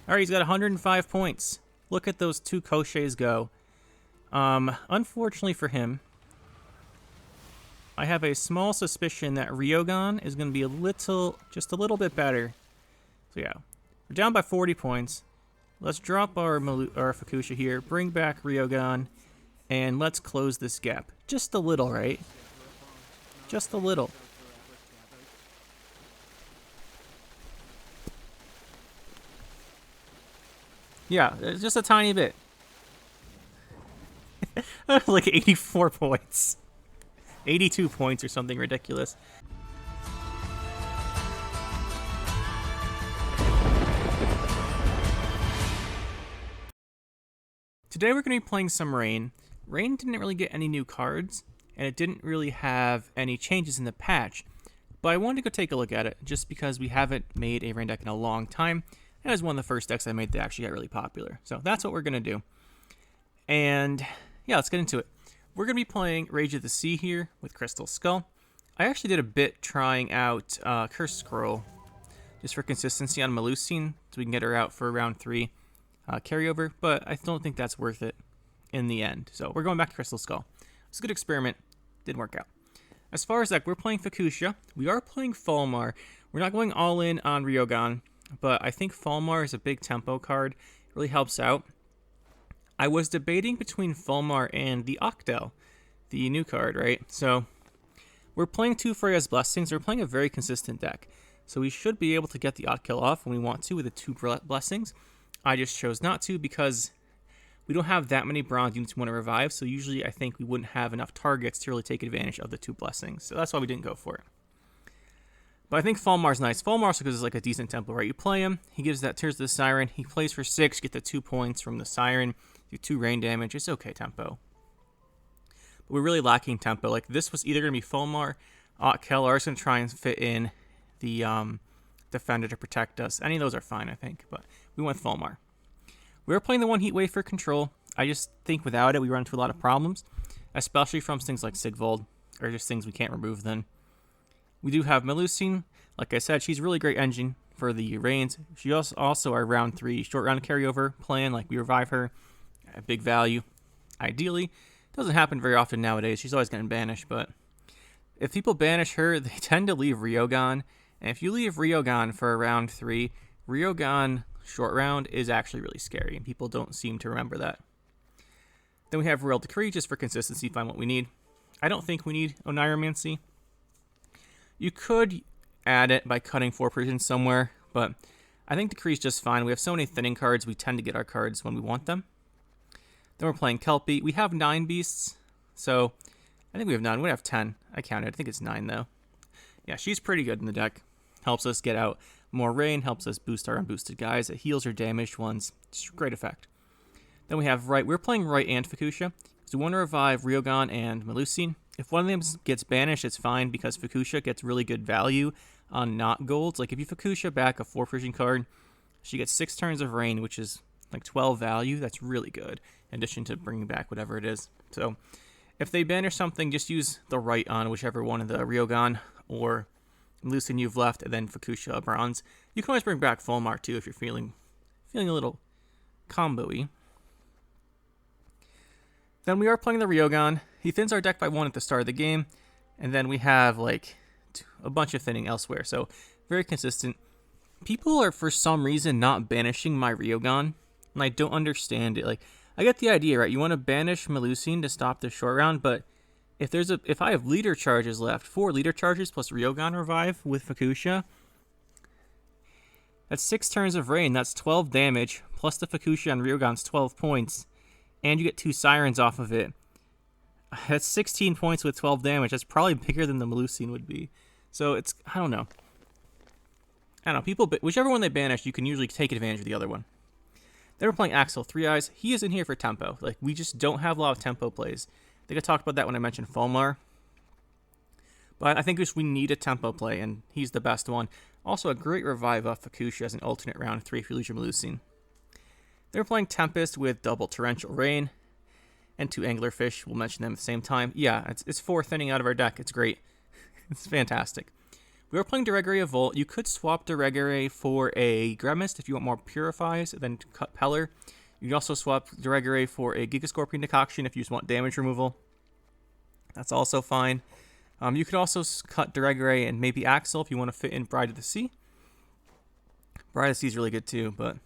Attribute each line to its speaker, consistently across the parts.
Speaker 1: Alright, he's got 105 points. Look at those 2 Koshcheys go. Unfortunately for him, I have a small suspicion that Ryogon is going to be just a little bit better. So yeah, we're down by 40 points. Let's drop our Fukusha here, bring back Ryogon, and let's close this gap. Just a little, right? Just a little. Yeah, just a tiny bit. Like 84 points. 82 points or something ridiculous. Today we're going to be playing some Rain. Rain didn't really get any new cards, and it didn't really have any changes in the patch. But I wanted to go take a look at it, just because we haven't made a Rain deck in a long time. That was one of the first decks I made that actually got really popular. So that's what we're going to do. And yeah, let's get into it. We're going to be playing Rage of the Sea here with Crystal Skull. I actually did a bit trying out Curse Scroll, just for consistency on Melusine, so we can get her out for round 3 carryover, but I don't think that's worth it in the end. So we're going back to Crystal Skull. It's a good experiment. Didn't work out. As far as that, we're playing Fukusha. We are playing Falmar. We're not going all in on Ryogon, but I think Falmar is a big tempo card. It really helps out. I was debating between Falmar and the Octel, the new card, right? So we're playing 2 Freya's Blessings. We're playing a very consistent deck. So we should be able to get the Octel off when we want to with the 2 Blessings. I just chose not to because we don't have that many bronze units we want to revive. So usually I think we wouldn't have enough targets to really take advantage of the 2 Blessings. So that's why we didn't go for it. But I think Falmar's nice. Falmar also gives us like a decent tempo, right? You play him, he gives that Tears of the Siren. He plays for 6, get the 2 points from the Siren. Do 2 rain damage. It's okay tempo. But we're really lacking tempo. Like, this was either going to be Falmar, Octel, or I was going to try and fit in the Defender to protect us. Any of those are fine, I think. But we went with Falmar. We were playing the 1 Heat Wave for control. I just think without it, we run into a lot of problems. Especially from things like Sigvold, or just things we can't remove then. We do have Melusine. Like I said, she's a really great engine for the Rains. She also our round 3 short round carryover plan. Like, we revive her. A big value. Ideally, doesn't happen very often nowadays. She's always getting banished, but if people banish her, they tend to leave Ryogon. And if you leave Ryogon for a round 3, Ryogon short round is actually really scary, and people don't seem to remember that. Then we have Royal Decree, just for consistency, find what we need. I don't think we need Oniromancy. You could add it by cutting 4 precision somewhere, but I think Decree is just fine. We have so many thinning cards, we tend to get our cards when we want them. Then we're playing Kelpie. We have 9 beasts, so I think we have 9. We have 10. I counted. I think it's 9, though. Yeah, she's pretty good in the deck. Helps us get out more rain, helps us boost our unboosted guys. It heals our damaged ones. It's a great effect. Then we have Right. We're playing Right and Fukusha, because we want to revive Ryogon and Melusine. If one of them gets banished, it's fine, because Fukusha gets really good value on not golds. Like, if you Fukusha back a 4 precision card, she gets 6 turns of rain, which is like 12 value. That's really good, in addition to bringing back whatever it is. So if they banish something, just use the Right on whichever one of the Ryogon or Melusine you've left, and then Fukusha bronze. You can always bring back Falmar too if you're feeling a little combo-y. Then we are playing the Ryogon. He thins our deck by 1 at the start of the game, and then we have like a bunch of thinning elsewhere. So very consistent. People are for some reason not banishing my Ryogon, and I don't understand it. Like, I get the idea, right? You want to banish Melusine to stop the short round, but if I have leader charges left, 4 leader charges plus Ryogon revive with Fukusha, that's 6 turns of rain. That's 12 damage plus the Fukusha on Ryogon's 12 points, and you get 2 sirens off of it. That's 16 points with 12 damage. That's probably bigger than the Melusine would be. So it's, I don't know. People, whichever one they banish, you can usually take advantage of the other one. Then we're playing Axel 3 Eyes. He is in here for tempo. Like, we just don't have a lot of tempo plays. I think I talked about that when I mentioned Falmar. But I think we need a tempo play, and he's the best one. Also, a great revive off Fukusha as an alternate round 3 if you lose your Melusine. Then we're playing Tempest with double Torrential Rain and 2 Anglerfish. We'll mention them at the same time. Yeah, it's 4 thinning out of our deck. It's great. It's fantastic. We were playing Deregere Volt. You could swap Deregere for a Gremist if you want more Purifies than cut Peller. You can also swap Deregere for a Gigascorpion Decoction if you just want damage removal. That's also fine. You could also cut Deregere and maybe Axel if you want to fit in Bride of the Sea. Bride of the Sea is really good too, but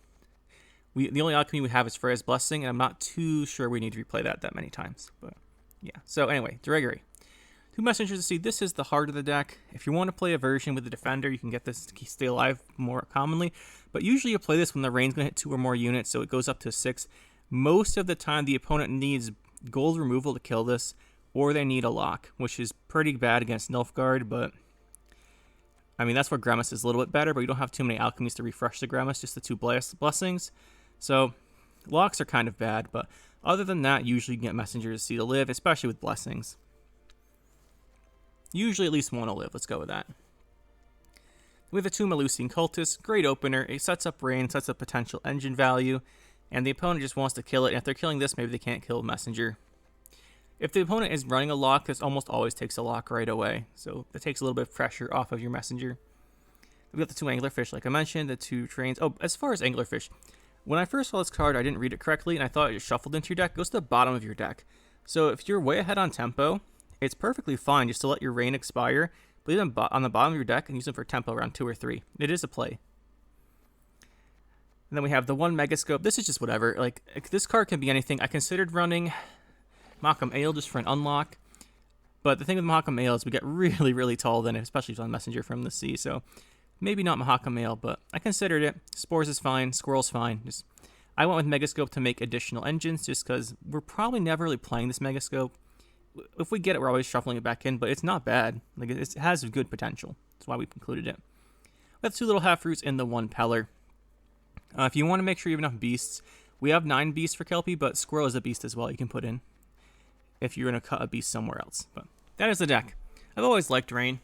Speaker 1: the only alchemy we have is Freya's Blessing, and I'm not too sure we need to replay that many times. But yeah, so anyway, Deregere. 2 Messengers of the Sea. This is the heart of the deck. If you want to play a version with the Defender, you can get this to stay alive more commonly. But usually you play this when the Rain's going to hit 2 or more units, so it goes up to 6. Most of the time, the opponent needs gold removal to kill this, or they need a lock, which is pretty bad against Nilfgaard, but I mean, that's where Gremist is a little bit better, but you don't have too many alchemies to refresh the Gremist, just the 2 blessings. So locks are kind of bad, but other than that, usually you can get Messengers of the Sea to live, especially with blessings. Usually at least one will live. Let's go with that. We have the 2 Melusian Cultists. Great opener. It sets up Rain, sets up potential engine value, and the opponent just wants to kill it. And if they're killing this, maybe they can't kill a Messenger. If the opponent is running a lock, this almost always takes a lock right away. So it takes a little bit of pressure off of your Messenger. We got the 2 Anglerfish, like I mentioned, the 2 Trains. Oh, as far as Anglerfish, when I first saw this card, I didn't read it correctly, and I thought it just shuffled into your deck. It goes to the bottom of your deck. So if you're way ahead on tempo, it's perfectly fine just to let your Rain expire, leave them on the bottom of your deck, and use them for tempo around 2 or 3. It is a play. And then we have the 1 Megascope. This is just whatever. Like, this card can be anything. I considered running Mahakam Ale just for an unlock, but the thing with Mahakam Ale is we get really, really tall then, especially if it's on Messenger from the sea, so maybe not Mahakam Ale, but I considered it. Spores is fine, Squirrel's fine. I went with Megascope to make additional engines, just because we're probably never really playing this Megascope. If we get it, we're always shuffling it back in, but it's not bad. Like, it has good potential. That's why we've included it. We have 2 little half-roots and the 1 Peller. If you want to make sure you have enough beasts, we have 9 beasts for Kelpie, but Squirrel is a beast as well you can put in if you're going to cut a beast somewhere else. But that is the deck. I've always liked Rain.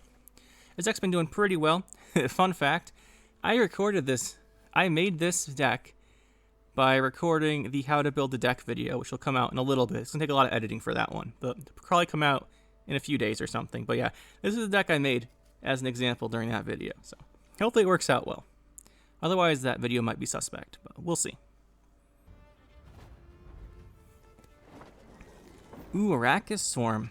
Speaker 1: This deck's been doing pretty well. Fun fact, I made this deck by recording the How to Build a Deck video, which will come out in a little bit. It's going to take a lot of editing for that one, but it'll probably come out in a few days or something. But yeah, this is the deck I made as an example during that video. So hopefully it works out well. Otherwise, that video might be suspect, but we'll see. Ooh, Arachas Swarm.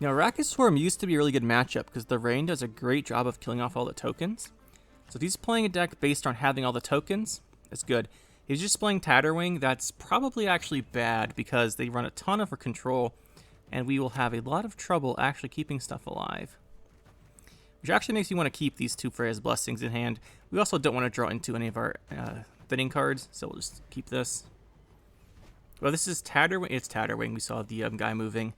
Speaker 1: Now, Arachas Swarm used to be a really good matchup because the Rain does a great job of killing off all the tokens. So if he's playing a deck based on having all the tokens, it's good. If he's just playing Tatterwing, that's probably actually bad because they run a ton of control, and we will have a lot of trouble actually keeping stuff alive. Which actually makes me want to keep these 2 Freya's Blessings in hand. We also don't want to draw into any of our fitting cards, so we'll just keep this. Well, this is Tatterwing. It's Tatterwing. We saw the guy moving.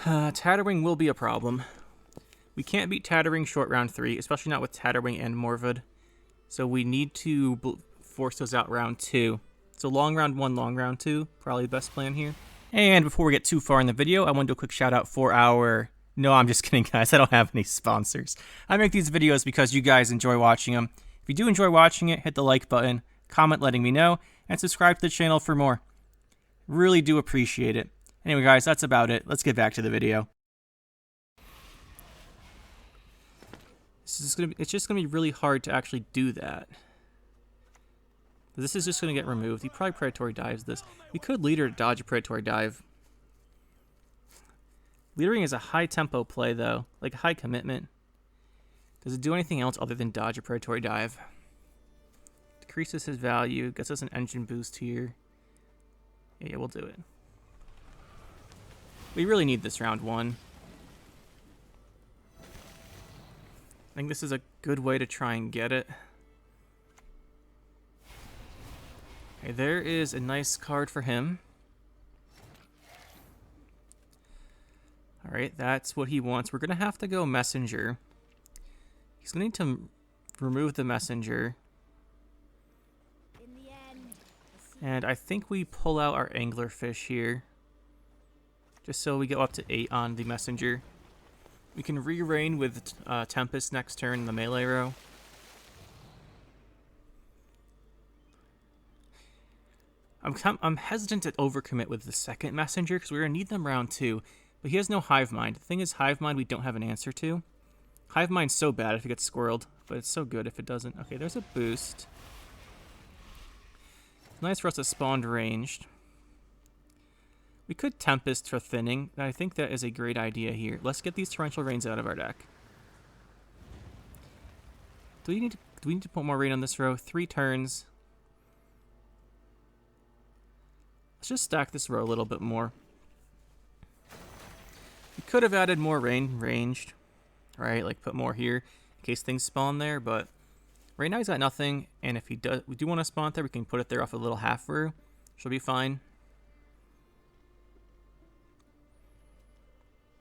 Speaker 1: Tatterwing will be a problem. We can't beat Tatterwing short round 3, especially not with Tatterwing and Morvad. So we need to force those out round 2. So long round 1, long round 2, probably the best plan here. And before we get too far in the video, I want to do a quick shout out for our... No, I'm just kidding, guys. I don't have any sponsors. I make these videos because you guys enjoy watching them. If you do enjoy watching it, hit the like button, comment letting me know, and subscribe to the channel for more. Really do appreciate it. Anyway, guys, that's about it. Let's get back to the video. It's just gonna be really hard to actually do that. This is just gonna get removed. He probably Predatory Dives this. We could Leader to dodge a Predatory Dive. Leadering is a high tempo play though, like high commitment. Does it do anything else other than dodge a Predatory Dive? Decreases his value, gets us an engine boost here. Yeah, we'll do it. We really need this round 1. I think this is a good way to try and get it. Okay, there is a nice card for him. Alright, that's what he wants. We're going to have to go Messenger. He's going to need to remove the Messenger. And I think we pull out our Anglerfish here. Just so we go up to 8 on the Messenger. We can re-rain with Tempest next turn in the melee row. I'm hesitant to overcommit with the second Messenger because we're going to need them round 2. But he has no Hive Mind. The thing is, Hive Mind we don't have an answer to. Hive Mind's so bad if it gets squirreled, but it's so good if it doesn't. Okay, there's a boost. It's nice for us to spawn ranged. We could Tempest for thinning. I think that is a great idea here. Let's get these Torrential Rains out of our deck. Do we need to put more rain on this row? 3 turns. Let's just stack this row a little bit more. We could have added more rain ranged, right? Like put more here in case things spawn there, but right now he's got nothing, and if we do want to spawn there, we can put it there off a little half row. She'll be fine.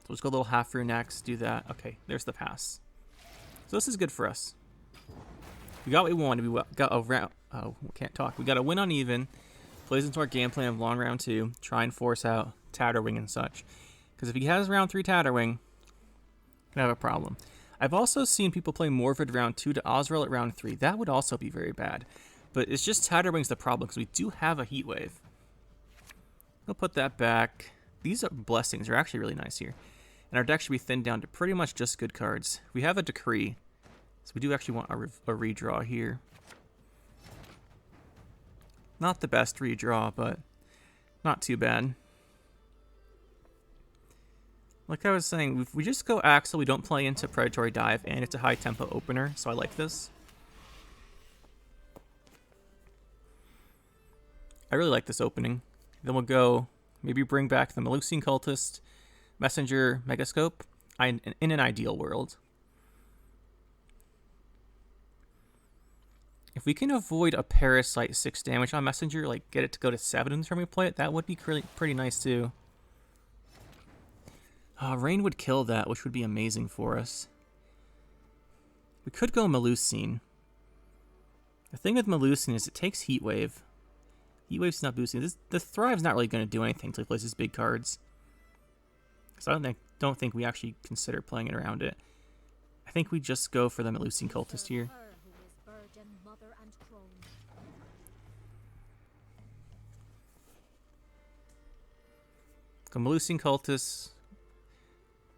Speaker 1: So let's go a little half row next, do that. Okay, there's the pass. So this is good for us. We got what we wanted. We got a round. Oh, can't talk. We got a win on even. Plays into our game plan of long round 2. Try and force out Tatterwing and such. Because if he has round 3 Tatterwing, we have a problem. I've also seen people play Morvid round 2 to Alzur at round 3. That would also be very bad. But it's just Tatterwing's the problem because we do have a Heat Wave. We'll put that back. These are blessings. Are actually really nice here. And our deck should be thinned down to pretty much just good cards. We have a Decree. So we do actually want a redraw here. Not the best redraw, but not too bad. Like I was saying, if we just go Axel, we don't play into Predatory Dive, and it's a high tempo opener, so I like this. I really like this opening. Then we'll go, maybe bring back the Melusian Cultist, Messenger, Megascope, in an ideal world. If we can avoid a Parasite 6 damage on Messenger, like get it to go to 7 in the turn we play it, that would be pretty nice too. Rain would kill that, which would be amazing for us. We could go Melusian. The thing with Melusian is it takes Heat Wave. Heat Wave's not boosting. The Thrive's not really going to do anything until he plays his big cards. So I don't think we actually consider playing it around it. I think we just go for the Melusian Cultist here. Go Melusian Cultist.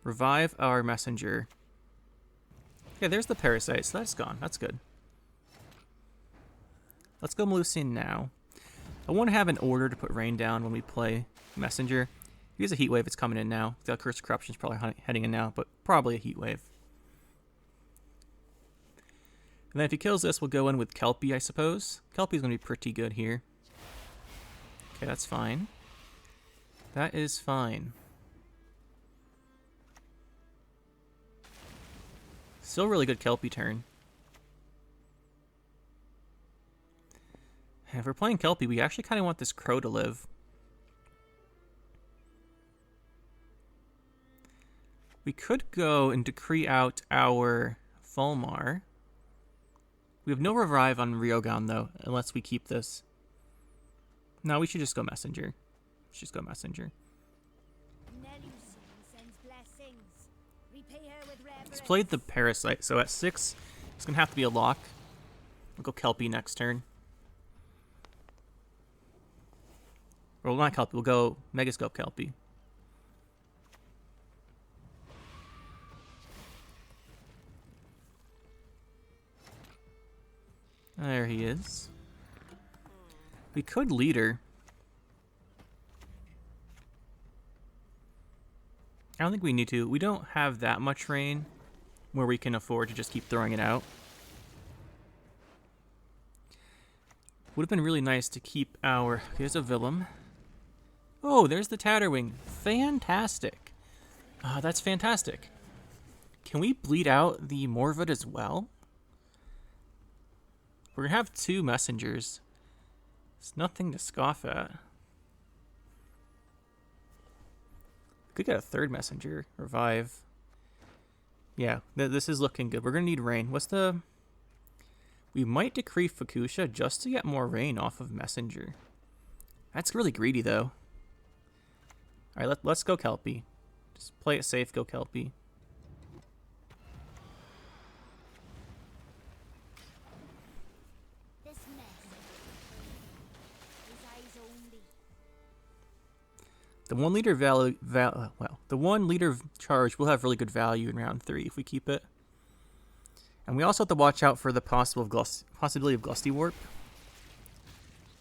Speaker 1: Revive our Messenger. Okay, there's the Parasite, so that's gone. That's good. Let's go Melusian now. I want to have an order to put Rain down when we play Messenger. If he has a Heat Wave, it's coming in now. The Curse of Corruption is probably heading in now, but probably a Heat Wave. And then if he kills this, we'll go in with Kelpie, I suppose. Kelpie's going to be pretty good here. Okay, that's fine. That is fine. Still really good Kelpie turn. If we're playing Kelpie, we actually kind of want this Crow to live. We could go and decree out our Fulmar. We have no Revive on Ryogan, though, unless we keep this. No, we should just go Messenger. Let's just go Messenger. Let's play the Parasite. So at 6, it's going to have to be a lock. We'll go Kelpie next turn. Or not Kelpie, we'll go Megascope Kelpie. There he is. We could Leader. I don't think we need to. We don't have that much rain where we can afford to just keep throwing it out. Would have been really nice to keep our... Here's a Villum. Oh, there's the Tatterwing. Fantastic. That's fantastic. Can we bleed out the Morvid as well? We're going to have 2 messengers. It's nothing to scoff at. Could get a 3rd messenger. Revive. Yeah, this is looking good. We're going to need rain. What's the... We might decree Fukusha just to get more rain off of messenger. That's really greedy, though. Alright, let's go Kelpie. Just play it safe, go Kelpie. The 1 liter the 1 liter charge will have really good value in round 3 if we keep it. And we also have to watch out for the possibility of Glusty Warp.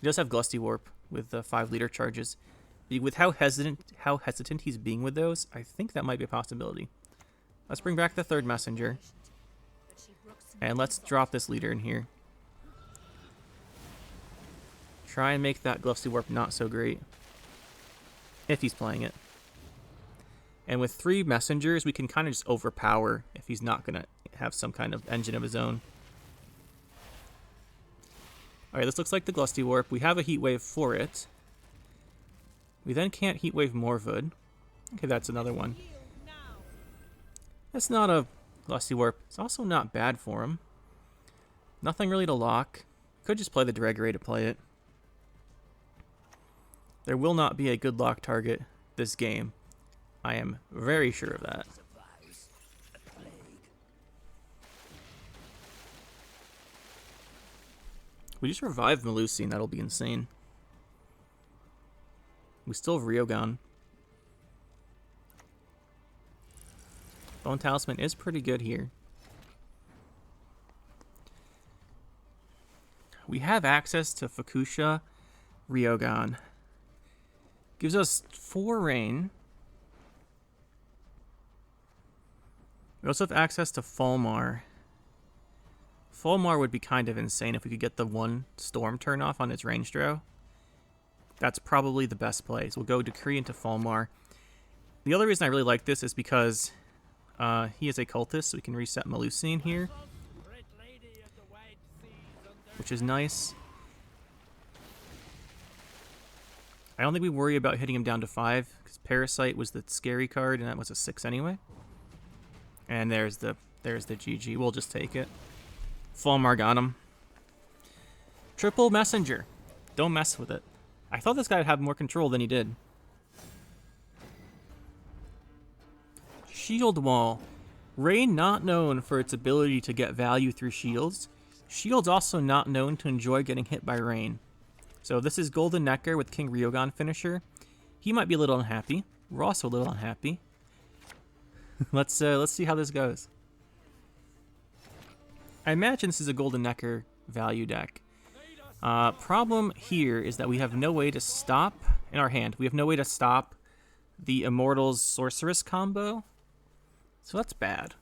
Speaker 1: He does have Glusty Warp with the 5-liter charges. With how hesitant he's being with those, I think that might be a possibility. Let's bring back the 3rd messenger. And let's drop this leader in here. Try and make that Glusty Warp not so great. If he's playing it. And with 3 messengers, we can kind of just overpower if he's not going to have some kind of engine of his own. Alright, this looks like the Glusty Warp. We have a Heat Wave for it. We then can't Heat Wave Morvood. Okay, that's another one. That's not a Glusty Warp. It's also not bad for him. Nothing really to lock. Could just play the Dregeray to play it. There will not be a good lock target this game. I am very sure of that. We just revived Melusine. That'll be insane. We still have Ryogon. Bone Talisman is pretty good here. We have access to Fukusha, Ryogon. Gives us 4 rain. We also have access to Falmar. Falmar would be kind of insane if we could get the 1 storm turn off on its range draw. That's probably the best play. So we'll go Decree into Falmar. The other reason I really like this is because he is a cultist, so we can reset Melusine here, which is nice. I don't think we worry about hitting him down to 5, because Parasite was the scary card, and that was a 6 anyway. And there's the GG. We'll just take it. Falmar got him. Triple Messenger. Don't mess with it. I thought this guy would have more control than he did. Shield Wall. Rain not known for its ability to get value through shields. Shield's also not known to enjoy getting hit by rain. So this is Golden Necker with King Ryogon finisher. He might be a little unhappy. We're also a little unhappy. Let's see how this goes. I imagine this is a Golden Necker value deck. Problem here is that we have no way to stop, in our hand, we have no way to stop the Immortals Sorceress combo. So that's bad.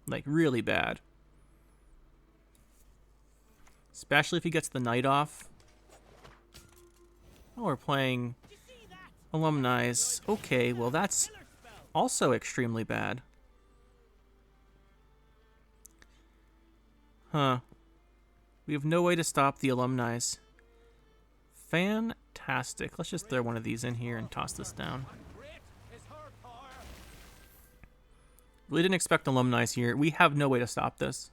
Speaker 1: Like, really bad. Especially if he gets the Night off. Oh, we're playing Alumni's. Okay, well that's also extremely bad. Huh. We have no way to stop the Alumni's. Fantastic. Let's just throw one of these in here and toss this down. Really didn't expect Alumni's here. We have no way to stop this.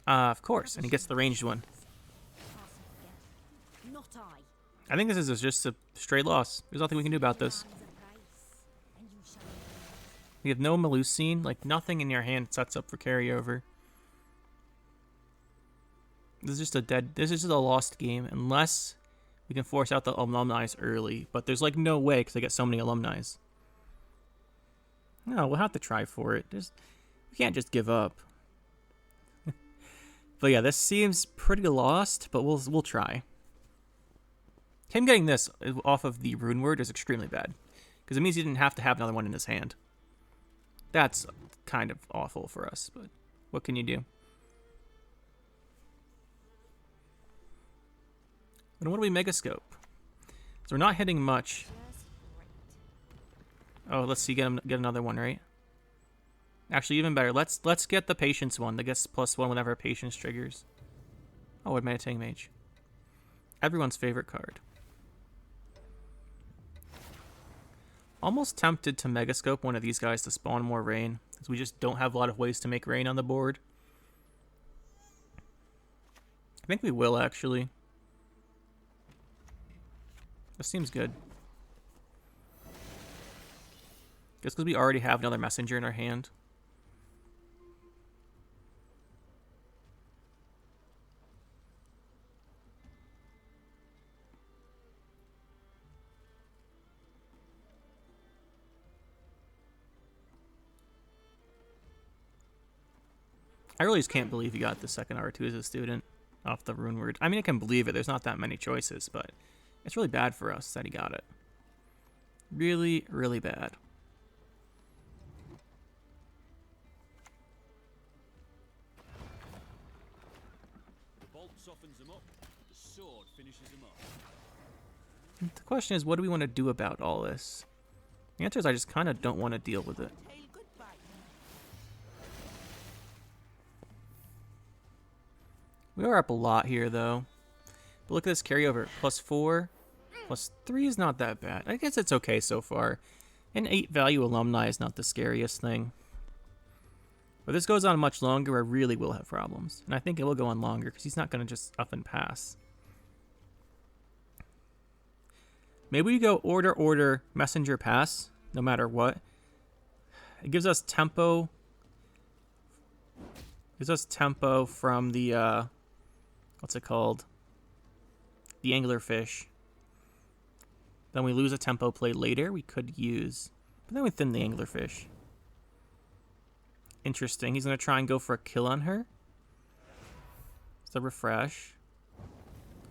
Speaker 1: Of course, and he gets the ranged one. I think this is just a straight loss. There's nothing we can do about this. We have no Melusine, like nothing in your hand sets up for carryover. This is just a lost game unless we can force out the Alumni's early, but there's like no way because I get so many Alumni's. No, we'll have to try for it. We can't just give up. But yeah, this seems pretty lost, but we'll try. Him getting this off of the Rune Word is extremely bad, because it means he didn't have to have another one in his hand. That's kind of awful for us, but what can you do? And what do we Megascope? So we're not hitting much. Oh, let's see, get another one, right? Actually, even better. Let's get the Patience one that gets +1 whenever Patience triggers. Oh, what Meditating Mage? Everyone's favorite card. Almost tempted to Megascope one of these guys to spawn more rain, as we just don't have a lot of ways to make rain on the board. I think we will, actually. This seems good. Just because we already have another messenger in our hand. I really just can't believe you got the second R2 as a student off the rune word. I mean, I can believe it. There's not that many choices, but it's really bad for us that he got it. Really, really bad.
Speaker 2: The bolt softens them up. The sword finishes them up.
Speaker 1: The question is, what do we want to do about all this? The answer is I just kind of don't want to deal with it. We are up a lot here, though. But look at this carryover. +4, +3 is not that bad. I guess it's okay so far. An 8 value alumni is not the scariest thing. But this goes on much longer, I really will have problems. And I think it will go on longer, because he's not going to just up and pass. Maybe we go order, messenger, pass, no matter what. It gives us tempo. Gives us tempo from the, what's it called? The anglerfish. Then we lose a tempo play later we could use. But then we thin the anglerfish. Interesting. He's going to try and go for a kill on her. So refresh.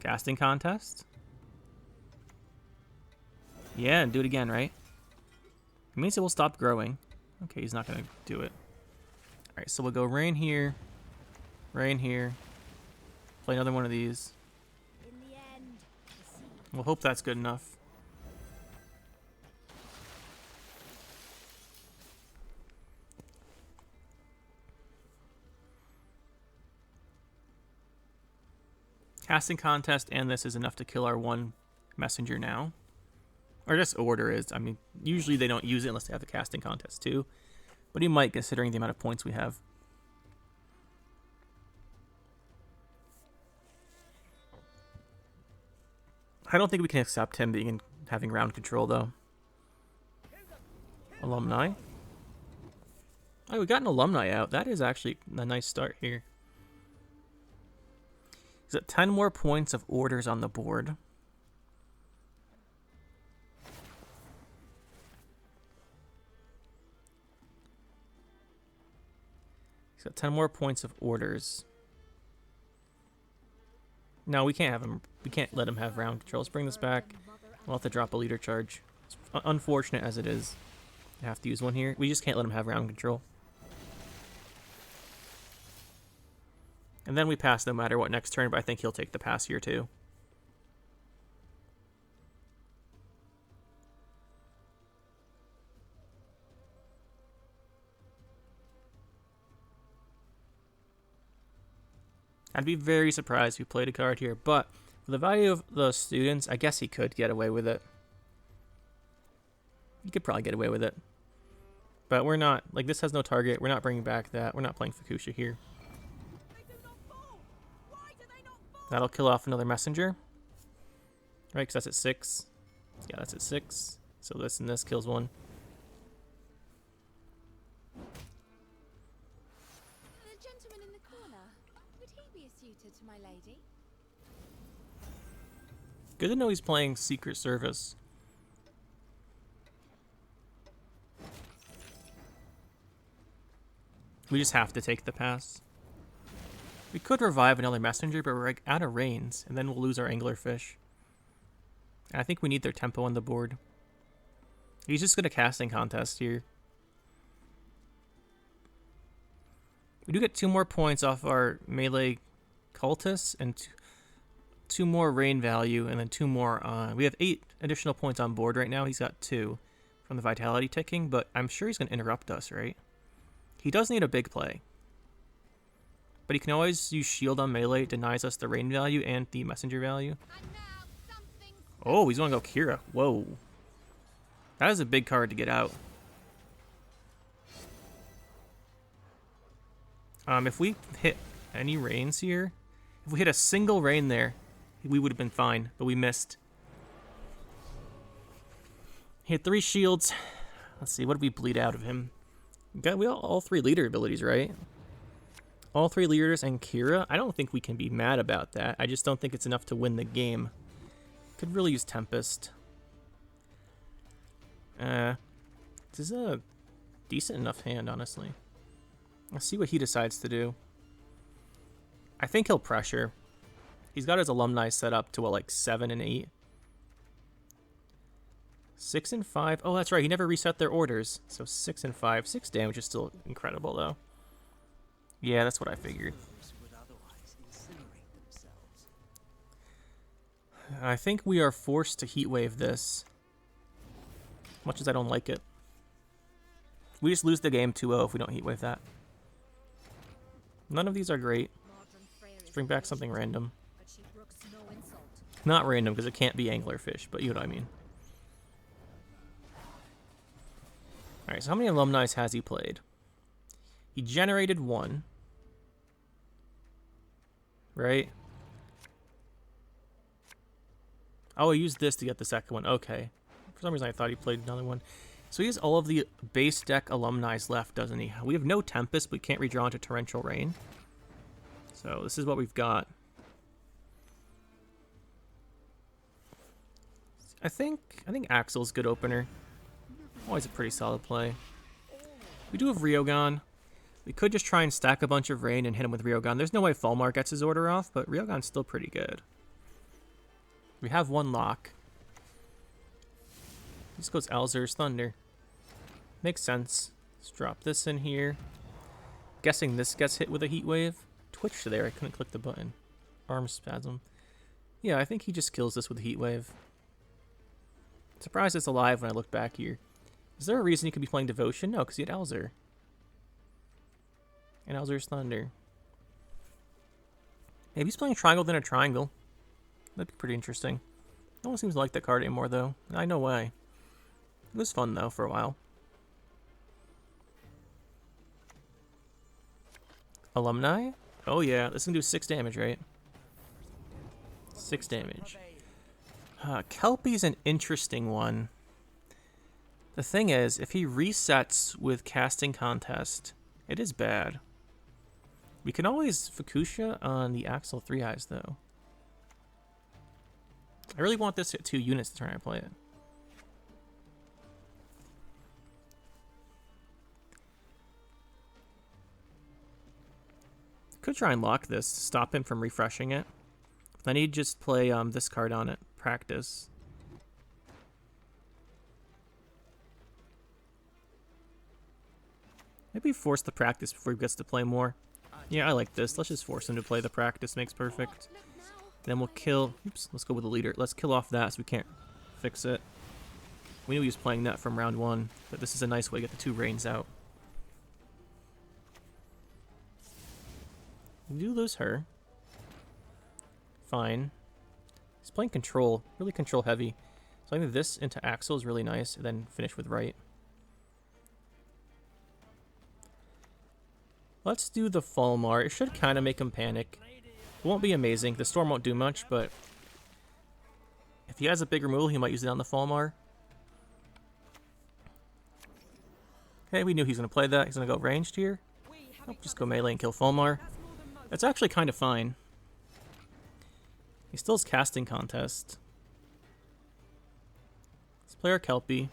Speaker 1: Casting contest. Yeah, and do it again, right? It means it will stop growing. Okay, he's not going to do it. Alright, so we'll go rain here. Rain here. Play another one of these. We'll hope that's good enough. Casting contest and this is enough to kill our one messenger now. Or just order is. I mean, usually they don't use it unless they have a casting contest too. But he might, considering the amount of points we have. I don't think we can accept him having round control though. Alumni. Oh, we got an alumni out. That is actually a nice start here. He's got 10 more points of orders on the board. He's got 10 more points of orders. No, we can't have him. We can't let him have round control. Let's bring this back. We'll have to drop a leader charge. It's unfortunate as it is. I have to use one here. We just can't let him have round control. And then we pass no matter what next turn, but I think he'll take the pass here too. I'd be very surprised if he played a card here, but for the value of the students, I guess he could get away with it. He could probably get away with it. But we're not, like, this has no target. We're not bringing back that. We're not playing Koshchey here. That'll kill off another messenger. Right, because that's at 6. Yeah, that's at 6. So this and this kills one.
Speaker 3: The gentleman in the corner, would he be a suitor to my lady?
Speaker 1: Good to know he's playing Secret Service. We just have to take the pass. We could revive another messenger, but we're out of rains, and then we'll lose our anglerfish. And I think we need their tempo on the board. He's just going to casting contest here. We do get 2 more points off our melee cultists, and 2 more rain value, and then 2 more on... We have 8 additional points on board right now. He's got 2 from the vitality ticking, but I'm sure he's going to interrupt us, right? He does need a big play. But he can always use shield on melee. It denies us the rain value and the messenger value. Oh, he's going to go Kira. Whoa. That is a big card to get out. If we hit any rains here, if we hit a single rain there, we would have been fine, but we missed. He had 3 shields. Let's see, what did we bleed out of him? We all 3 leader abilities, right? All 3 leaders and Kira. I don't think we can be mad about that. I just don't think it's enough to win the game. Could really use Tempest. This is a decent enough hand, honestly. Let's see what he decides to do. I think he'll pressure. He's got his Alumni set up to, what, like 7 and 8? 6 and 5. Oh, that's right. He never reset their orders. So 6 and 5. 6 damage is still incredible, though. Yeah, that's what I figured. I think we are forced to heatwave this. Much as I don't like it. We just lose the game 2-0 if we don't heatwave that. None of these are great. Let's bring back something random. Not random, because it can't be anglerfish, but you know what I mean. Alright, so how many Alumni has he played? He generated 1. Right? Oh, I used this to get the second one. Okay. For some reason, I thought he played another one. So he has all of the base deck Alumni left, doesn't he? We have no Tempest, but we can't redraw into Torrential Rain. So this is what we've got. I think Axel's good opener. Always a pretty solid play. We do have Ryogon. We could just try and stack a bunch of Rain and hit him with Ryogon. There's no way Falmar gets his order off, but Ryogon's still pretty good. We have 1 lock. This goes Alzur's Thunder. Makes sense. Let's drop this in here. Guessing this gets hit with a heat wave. Twitch there, I couldn't click the button. Arm spasm. Yeah, I think he just kills this with a heat wave. Surprised it's alive when I look back here. Is there a reason he could be playing Devotion? No, because he had Alzur. And Alzur's Thunder. Maybe he's playing Triangle then a Triangle. That'd be pretty interesting. No one seems to like that card anymore, though. I know why. It was fun, though, for a while. Alumni? Oh, yeah. This can do 6 damage, right? 6 damage. Kelpie's an interesting one. The thing is, if he resets with Casting Contest, it is bad. We can always Fukusha on the Axel 3 Eyes, though. I really want this at 2 units the turn I play it. Could try and lock this, stop him from refreshing it. Then he'd just play this card on it, Practice. Maybe force the Practice before he gets to play more. Yeah, I like this. Let's just force him to play the Practice. Makes perfect. Then we'll kill... Oops, let's go with the leader. Let's kill off that so we can't fix it. We knew he was playing that from round 1, but this is a nice way to get the 2 Rains out. We do lose her. Fine. He's playing Control. Really Control heavy. So I think this into Axel is really nice, and then finish with Right. Let's do the Falmar. It should kind of make him panic. It won't be amazing. The Storm won't do much, but if he has a big removal, he might use it on the Falmar. Okay, we knew he was going to play that. He's going to go ranged here. Nope, just go melee and kill Falmar. That's actually kind of fine. He still has Casting Contest. Let's play our Kelpie.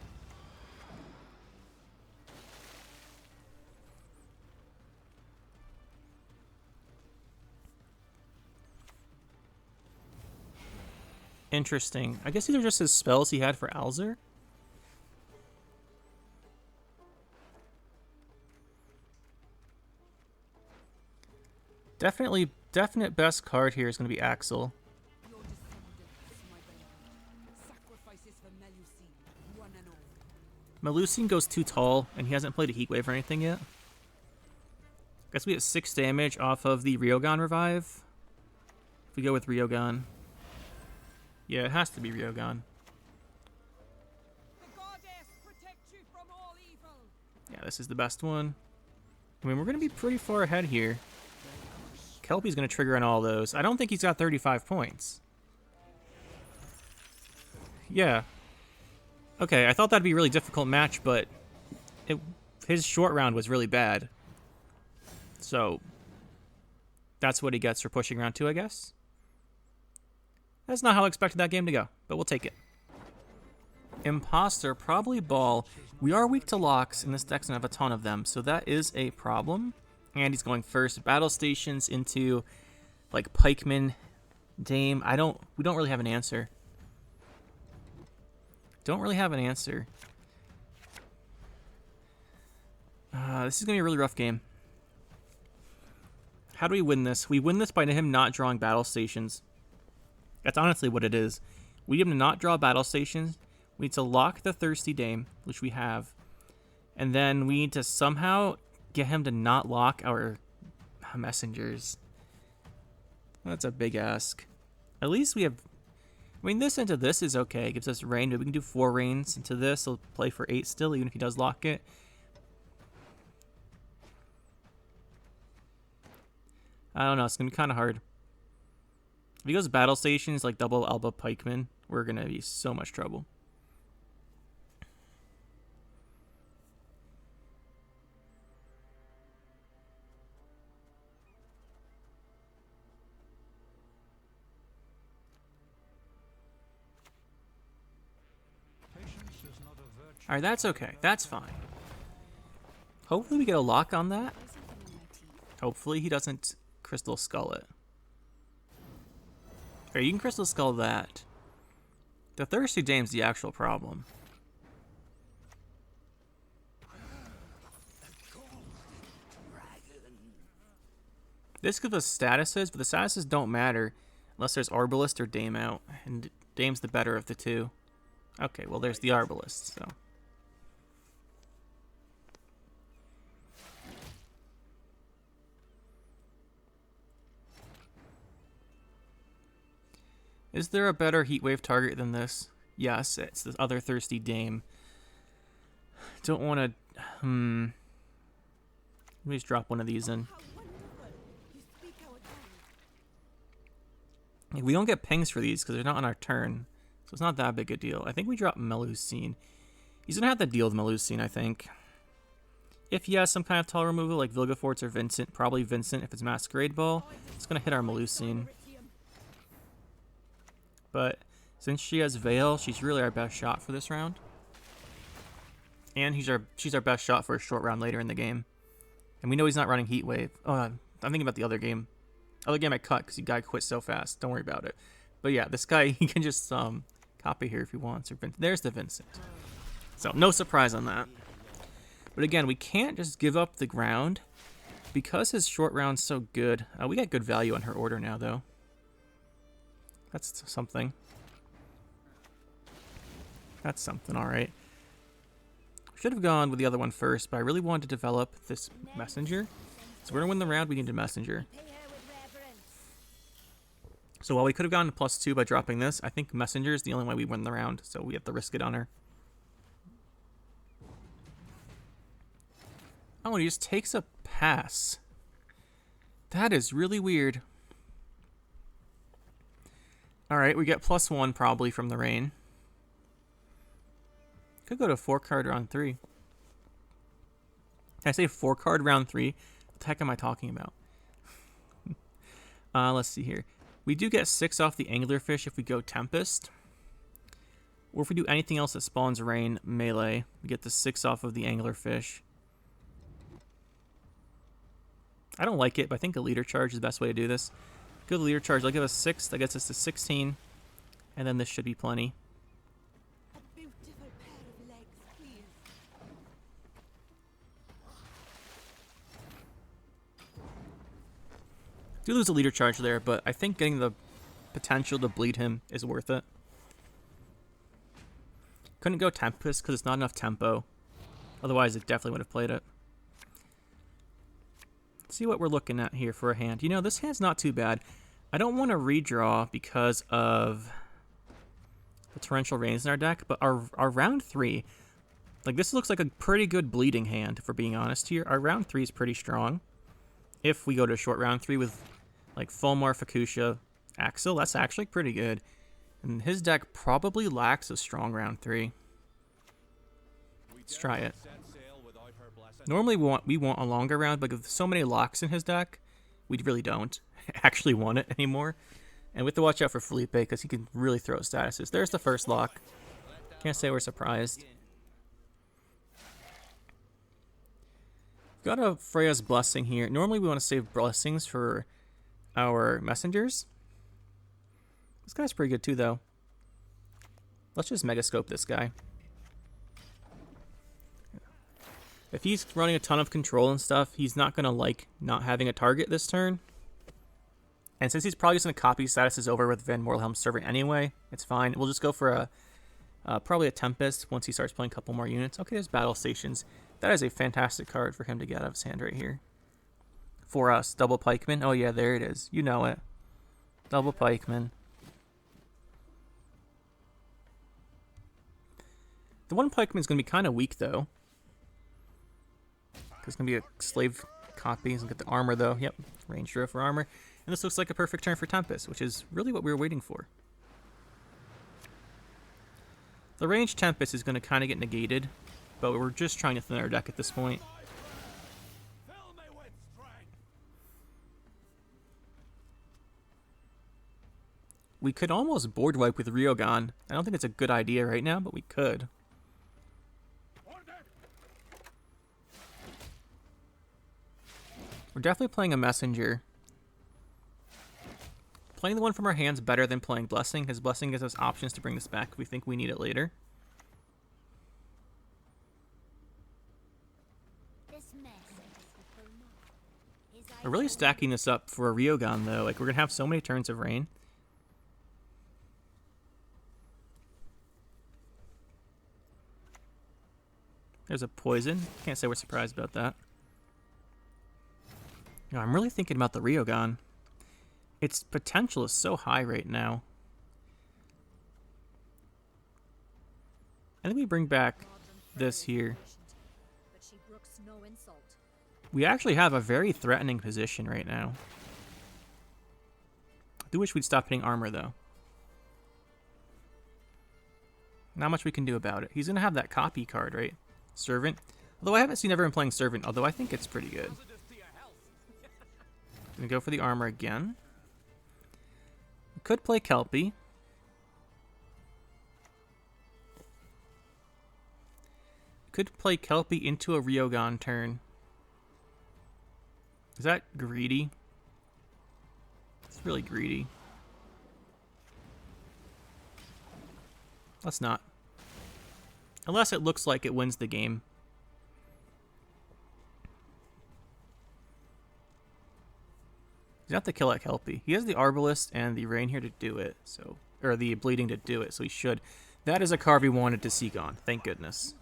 Speaker 1: Interesting. I guess these are just his spells he had for Alzur. Definite best card here is going to be Axel. Melusine goes too tall, and he hasn't played a Heatwave or anything yet. Guess we get 6 damage off of the Ryogon revive. If we go with Ryogon. Yeah, it has to be Ryogon. Yeah, this is the best one. I mean, we're going to be pretty far ahead here. Kelpie's going to trigger on all those. I don't think he's got 35 points. Yeah. Okay, I thought that'd be a really difficult match, but his short round was really bad. So, that's what he gets for pushing round 2, I guess. That's not how I expected that game to go, but we'll take it. Imposter, probably Ball. We are weak to locks, and this deck's gonna have a ton of them, so that is a problem. And he's going first. Battle stations into like pikeman, dame. We don't really have an answer. Don't really have an answer. This is gonna be a really rough game. How do we win this? We win this by him not drawing battle stations. That's honestly what it is. We need him to not draw battle stations. We need to lock the Thirsty Dame, which we have. And then we need to somehow get him to not lock our messengers. That's a big ask. At least we have... I mean, this into this is okay. It gives us rain. Maybe we can do 4 rains into this. He'll play for 8 still, even if he does lock it. I don't know. It's going to be kind of hard. If he goes battle stations like double elbow pikeman, we're going to be so much trouble. Alright, that's okay. That's fine. Hopefully we get a lock on that. Hopefully he doesn't Crystal Skull it. Or you can Crystal Skull that. The Thirsty Dame's the actual problem. This gives us statuses, but the statuses don't matter unless there's Arbalist or Dame out. And Dame's the better of the two. Okay, well there's the Arbalist, so... Is there a better Heatwave target than this? Yes, it's the other Thirsty Dame. Don't want to... Let me just drop one of these in. We don't get pings for these because they're not on our turn. So it's not that big a deal. I think we drop Melusine. He's going to have to deal with Melusine, I think. If he has some kind of tall removal like Vilgefortz or Vincent, probably Vincent if it's Masquerade Ball, it's going to hit our Melusine. But since she has Veil, she's really our best shot for this round. And she's our best shot for a short round later in the game. And we know he's not running Heat Wave. Oh, I'm thinking about the other game. Other game I cut because the guy quit so fast. Don't worry about it. But yeah, this guy, he can just copy here if he wants. Or there's the Vincent. So no surprise on that. But again, we can't just give up the ground because his short round's so good. We got good value on her order now, though. That's something. That's something, alright. Should have gone with the other one first, but I really wanted to develop this messenger. So we're going to win the round, we need a messenger. So while we could have gone to +2 by dropping this, I think messenger is the only way we win the round, so we have to risk it on her. Oh, and he just takes a pass. That is really weird. Alright, we get +1 probably from the rain. Could go to 4-card round 3. Can I say 4-card round 3? What the heck am I talking about? Let's see here. We do get 6 off the Anglerfish if we go Tempest. Or if we do anything else that spawns rain melee, we get the 6 off of the Anglerfish. I don't like it, but I think a leader charge is the best way to do this. Good leader charge. I'll give us 6. That gets us to 16. And then this should be plenty. Do lose a leader charge there, but I think getting the potential to bleed him is worth it. Couldn't go Tempest because it's not enough tempo. Otherwise, it definitely would have played it. Let's see what we're looking at here for a hand. You know, this hand's not too bad. I don't want to redraw because of the Torrential Rains in our deck, but our round 3, like this looks like a pretty good bleeding hand, if we're being honest here. Our round 3 is pretty strong. If we go to a short round 3 with like Fulmar, Fuchsia, Axel, that's actually pretty good. And his deck probably lacks a strong round 3. Let's try it. Normally we want a longer round, but with so many locks in his deck, we really don't actually want it anymore. And we have to watch out for Felipe because he can really throw statuses. There's the first lock. Can't say we're surprised. Got a Freya's Blessing here. Normally we want to save blessings for our messengers. This guy's pretty good too, though. Let's just megascope this guy. If he's running a ton of control and stuff, he's not going to like not having a target this turn. And since he's probably just going to copy statuses over with Van Morlhelm's servant anyway, it's fine. We'll just go for probably a Tempest once he starts playing a couple more units. Okay, there's Battle Stations. That is a fantastic card for him to get out of his hand right here. For us, Double Pikeman. Oh yeah, there it is. You know it. Double Pikeman. The one Pikeman is going to be kind of weak, though. It's going to be a slave copy. He's going to get the armor, though. Yep, range draw for armor. And this looks like a perfect turn for Tempest, which is really what we were waiting for. The range Tempest is going to kind of get negated, but we're just trying to thin our deck at this point. We could almost board wipe with Ryogan. I don't think it's a good idea right now, but we could. We're definitely playing a messenger. Playing the one from our hands better than playing Blessing, because Blessing gives us options to bring this back if we think we need it later. We're really stacking this up for a Ryogan, though. Like, we're going to have so many turns of rain. There's a poison. Can't say we're surprised about that. No, I'm really thinking about the Ryogan. Its potential is so high right now. I think we bring back this here. We actually have a very threatening position right now. I do wish we'd stop hitting armor, though. Not much we can do about it. He's going to have that copy card, right? Servant. Although I haven't seen everyone playing Servant, although I think it's pretty good. Gonna go for the armor again. We could play Kelpie. Could play Kelpie into a Ryogan turn. Is that greedy? It's really greedy. Let's not. Unless it looks like it wins the game. He's not the kill at Kelpie. He has the Arbalist and the Rain here to do it, so, or the Bleeding to do it, so he should. That is a card we wanted to see gone. Thank goodness.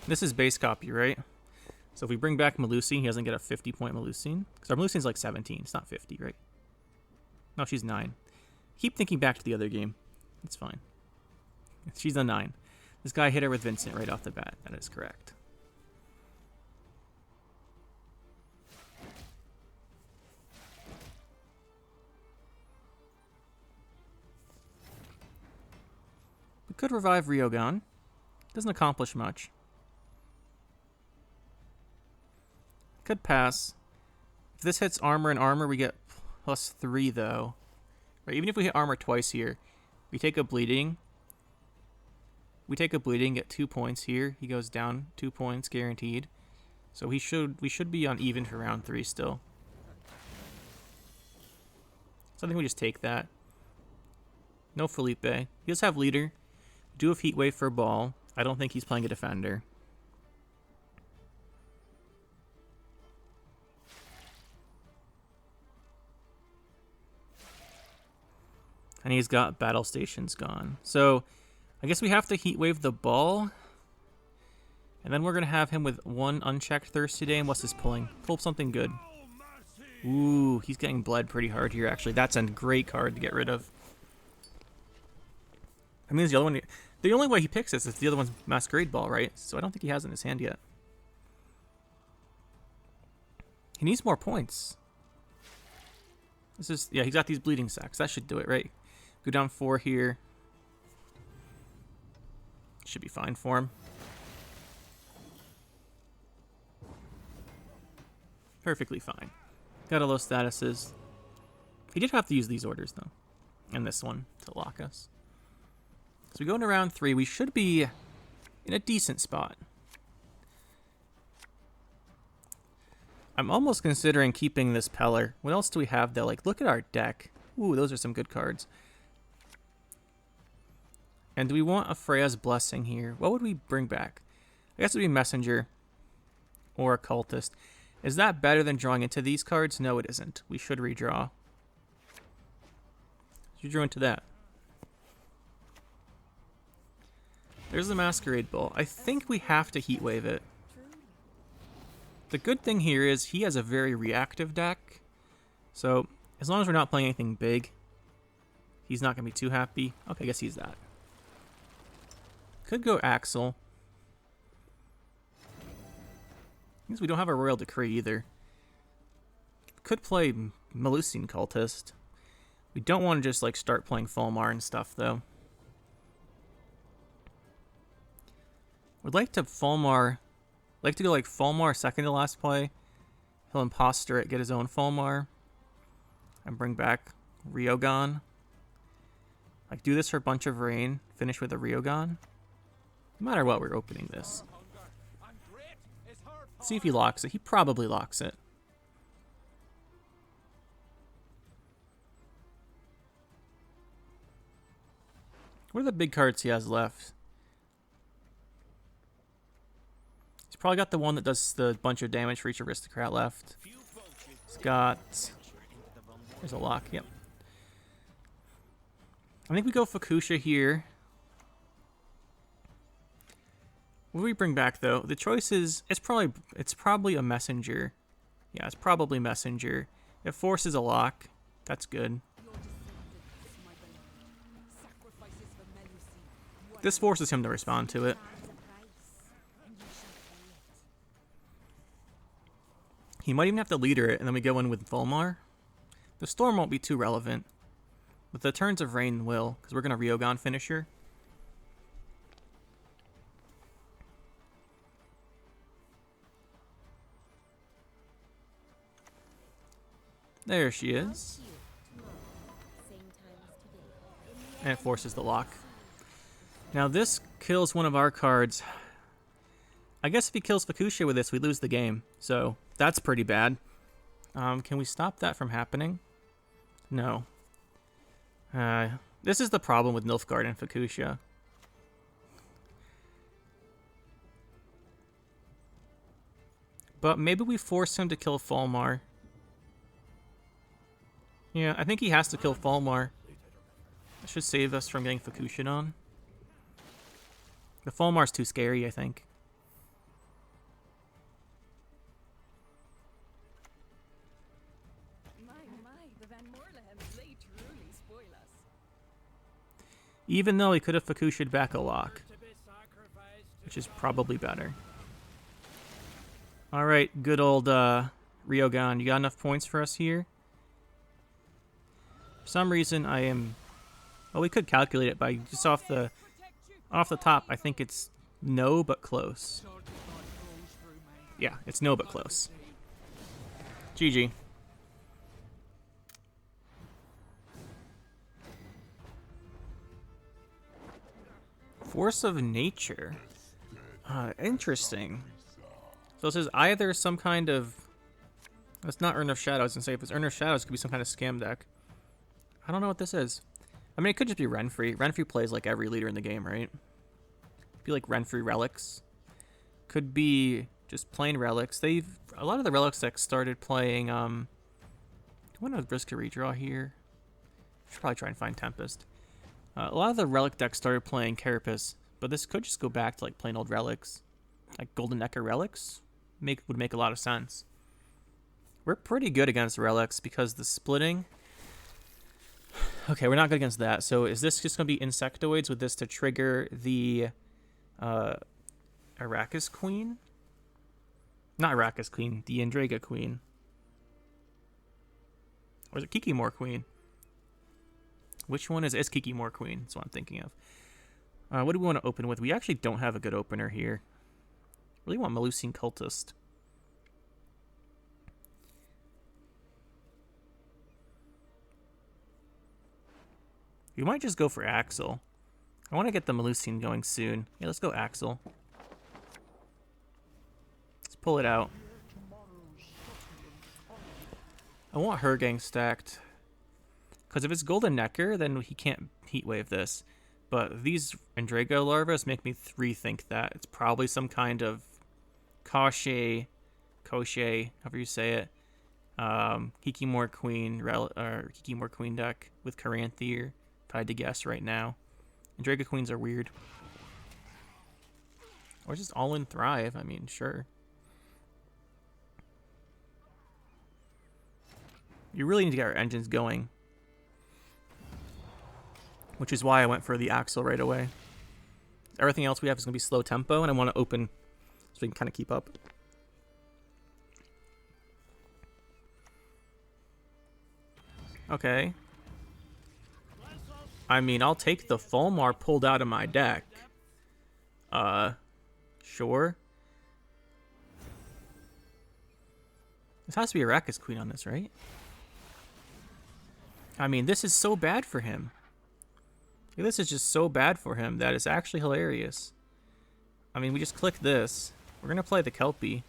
Speaker 1: This is base copy, right? So if we bring back Melusine, he doesn't get a 50-point Melusine. Because our Melusine's like 17. It's not 50, right? No, she's 9. Keep thinking back to the other game. It's fine. She's a 9. This guy hit her with Vincent right off the bat. That is correct. We could revive Ryogan. Doesn't accomplish much. Could pass. If this hits armor and armor, we get +3 though. Right, even if we hit armor twice here, we take a bleeding. We take a bleeding, get 2 points here. He goes down 2 points guaranteed. So we should be on even for round 3 still. So I think we just take that. No Felipe. He does have leader. Do have heat wave for ball. I don't think he's playing a defender. And he's got battle stations gone. So I guess we have to heat wave the ball. And then we're going to have him with 1 unchecked thirst today. And what's this pulling? Pull something good. Ooh, he's getting bled pretty hard here, actually. That's a great card to get rid of. I mean, the other one. The only way he picks this is the other one's Masquerade Ball, right? So I don't think he has it in his hand yet. He needs more points. This is, yeah, he's got these bleeding sacks. That should do it, right? Go down 4 here. Should be fine for him. Perfectly fine. Got all those statuses. He did have to use these orders, though. And this one to lock us. So we go into round 3. We should be in a decent spot. I'm almost considering keeping this Peller. What else do we have though? Like, look at our deck. Ooh, those are some good cards. And do we want a Freya's Blessing here? What would we bring back? I guess it would be Messenger or Occultist. Is that better than drawing into these cards? No, it isn't. We should redraw. You drew into that. There's the Masquerade Ball. I think we have to Heat Wave it. The good thing here is he has a very reactive deck. So, as long as we're not playing anything big, he's not going to be too happy. Okay, I guess he's that. Could go Axel. Means we don't have a Royal Decree either. Could play Melusine Cultist. We don't want to just like start playing Fulmar and stuff though. Would like to Fulmar, like to go like Fulmar second to last play. He'll Imposter it, get his own Fulmar, and bring back Ryogon. Like do this for a bunch of rain, finish with a Ryogon. No matter what, we're opening this. See if he locks it. He probably locks it. What are the big cards he has left? He's probably got the one that does the bunch of damage for each aristocrat left. He's got... There's a lock, yep. I think we go Fukusha here. What do we bring back though? The choice is it's probably a Messenger. Yeah, it's probably Messenger. It forces a lock. That's good. This forces him to respond to it. He might even have to leader it, and then we go in with Fulmar. The Storm won't be too relevant, but the Turns of Rain will, because we're going to Ryogon Finisher. There she is. And it forces the lock. Now this kills one of our cards. I guess if he kills Fukusha with this, we lose the game. So that's pretty bad. Can we stop that from happening? No. This is the problem with Nilfgaard and Fukusha. But maybe we force him to kill Fulmar. Yeah, I think he has to kill Fulmar. That should save us from getting Fukusha on. The Fulmar's too scary, I think.
Speaker 3: The Van Moorlehems, they truly spoil us.
Speaker 1: Even though he could have Fukusha'd back a lock, which is probably better. Alright, good old Ryogon. You got enough points for us here? For some reason, I am... Well, we could calculate it by just off the top. I think it's no, but close. Yeah, it's no, but close. GG. Force of Nature. Interesting. So it says either some kind of... It's not Urn of Shadows, and say if it's Urn of Shadows, it could be some kind of scam deck. I don't know what this is. I mean, it could just be Renfree. Renfree plays like every leader in the game, right? Be like Renfree Relics. Could be just plain Relics. A lot of the Relics decks started playing, do I want to risk a redraw here? Should probably try and find Tempest. A lot of the Relic decks started playing Carapace, but this could just go back to like plain old Relics. Like Golden Necker Relics would make a lot of sense. We're pretty good against Relics because the splitting... Okay, we're not good against that. So is this just going to be Insectoids with this to trigger the Arachas Queen? Not Arachas Queen, the Andraga Queen. Or is it Kikimor Queen? Which one is Kikimor Queen? That's what I'm thinking of. What do we want to open with? We actually don't have a good opener here. Really want Melusine Cultist. We might just go for Axel. I want to get the Melusine going soon. Yeah, let's go Axel. Let's pull it out. I want her gang stacked. Because if it's Golden Necker, then he can't Heatwave this. But these Andrago larvas make me rethink that. It's probably some kind of Koshchey, however you say it. Hikimor Queen, or Hikimor Queen deck with Caranthir, if I had to guess right now. Andrago Queens are weird. Or just all in Thrive, I mean, sure. You really need to get our engines going. Which is why I went for the Axle right away. Everything else we have is going to be slow tempo, and I want to open so we can kind of keep up. Okay. I mean, I'll take the Fulmar pulled out of my deck. Sure. This has to be Arachas Queen on this, right? I mean, this is so bad for him. This is just so bad for him that it's actually hilarious. I mean, we just click this. We're going to play the Kelpie.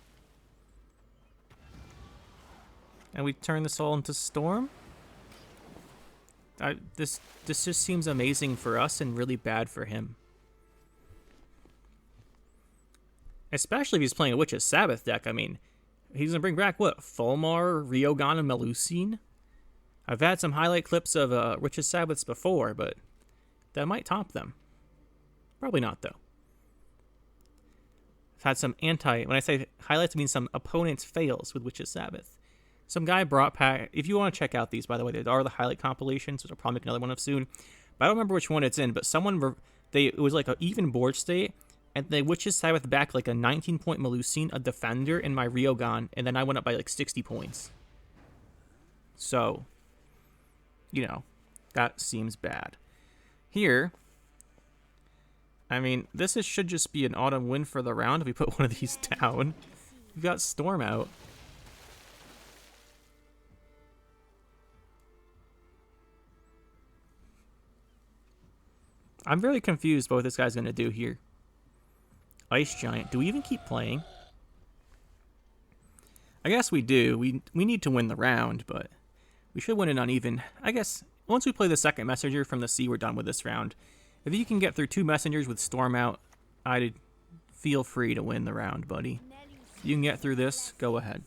Speaker 1: And we turn this all into Storm? This just seems amazing for us and really bad for him. Especially if he's playing a Witch's Sabbath deck. I mean, he's going to bring back, what, Fulmar, Ryogan, and Melusine? I've had some highlight clips of Witch's Sabbaths before, but that might top them. Probably not, though. I've had some when I say highlights, I mean some opponents' fails with Witch's Sabbath. Some guy brought back, if you want to check out these, by the way, there are the highlight compilations, which I'll probably make another one of soon. But I don't remember which one it's in, but it was like an even board state, and they Witch's Sabbath back like a 19-point Melusine, a Defender, and my Ryogan, and then I went up by like 60 points. So, you know, that seems bad. Here, I mean, should just be an autumn win for the round if we put one of these down. We've got Storm out. I'm very confused about what this guy's going to do here. Ice Giant. Do we even keep playing? I guess we do. We need to win the round, but we should win it uneven. I guess once we play the second messenger from the sea, we're done with this round. If you can get through 2 messengers with Storm out, I'd feel free to win the round, buddy. If you can get through this, go ahead.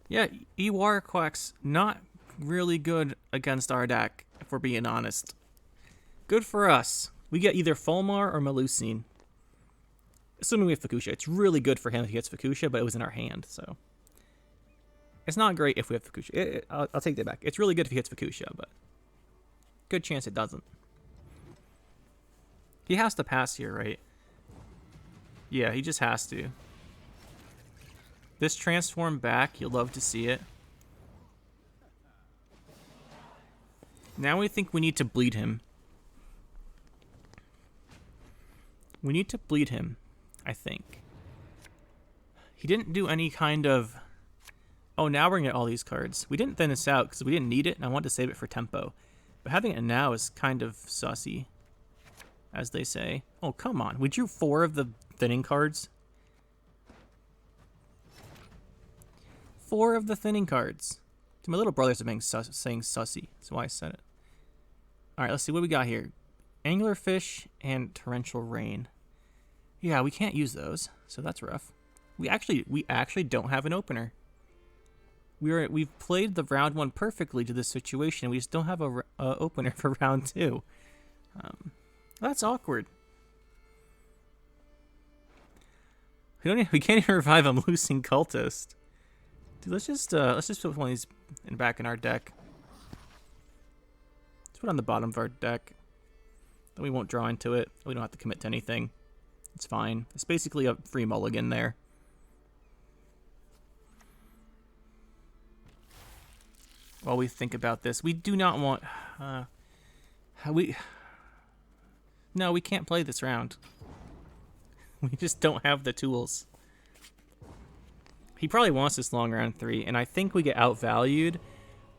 Speaker 1: Yeah, Ewarquack's not really good against our deck, if we're being honest. Good for us. We get either Fulmar or Melusine. Assuming we have Fukusha. It's really good for him if he gets Fukusha, but it was in our hand, so. It's not great if we have Fukusha. I'll take that back. It's really good if he gets Fukusha, but good chance it doesn't. He has to pass here, right? Yeah, he just has to. This transform back, you'll love to see it. Now we think we need to bleed him. We need to bleed him, I think. He didn't do any kind of... Oh, now we're going to get all these cards. We didn't thin this out because we didn't need it, and I wanted to save it for tempo. But having it now is kind of sussy, as they say. Oh, come on. We drew 4 of the thinning cards. 4 of the thinning cards. My little brothers have been saying sussy. That's why I said it. Alright, let's see what we got here. Anglerfish and Torrential Rain. Yeah, we can't use those, so that's rough. We actually don't have an opener. We've played the round 1 perfectly to this situation. We just don't have a opener for round 2. That's awkward. We can't even revive a Losing Cultist. Dude, let's just put one of these back in our deck. Let's put it on the bottom of our deck. Then we won't draw into it. We don't have to commit to anything. It's fine. It's basically a free mulligan there. While we think about this, we do not want... No, we can't play this round. We just don't have the tools. He probably wants this long round 3, and I think we get outvalued